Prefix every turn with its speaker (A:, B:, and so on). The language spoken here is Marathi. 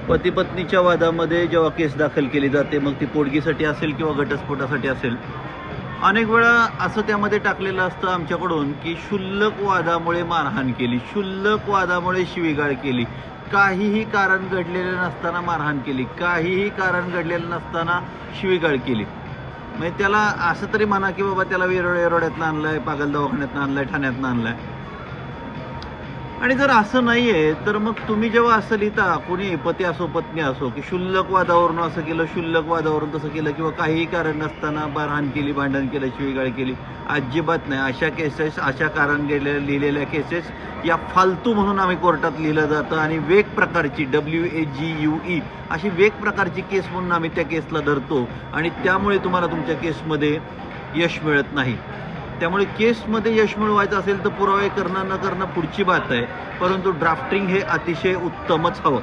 A: पती पत्नीच्या वादामध्ये जेव्हा केस दाखल केली जाते, मग ती पोटगीसाठी असेल किंवा घटस्फोटासाठी असेल, अनेक वेळा असं त्यामध्ये टाकलेलं असतं आमच्याकडून की क्षुल्लक वादामुळे मारहाण केली, क्षुल्लक वादामुळे शिवीगाळ केली, काहीही कारण घडलेलं नसताना मारहाण केली, काहीही कारण घडलेलं नसताना शिवीगाळ केली. म्हणजे त्याला असं तरी म्हणा की बाबा त्याला वेरोड्यातनं आणलाय, पागल दवाखान्यातनं आणलाय, ठाण्यातनं आणलाय. आणि जर असं नाहीये तर मग तुम्ही जेव्हा असं लिहिता, कोणी पती असो पत्नी असो, की क्षुल्लक वादावरून असं केलं, क्षुल्लक वादावरून तसं केलं, किंवा काहीही कारण नसताना मारहाण केली, भांडण केलं, शिवीगाळ केली, अजिबात नाही. अशा केसेस, अशा कारण लिहिलेल्या केसेस या फालतू म्हणून आम्ही कोर्टात लिहिलं जातं आणि वेग प्रकारची WAGUE अशी वेग प्रकारची केस म्हणून आम्ही त्या केसला धरतो आणि त्यामुळे तुम्हाला तुमच्या केसमध्ये यश मिळत नाही. त्यामुळे केसमध्ये यश मिळवायचं असेल तर पुरावे करणं न करणं पुढची बात आहे, परंतु ड्राफ्टिंग हे अतिशय उत्तमच हवं.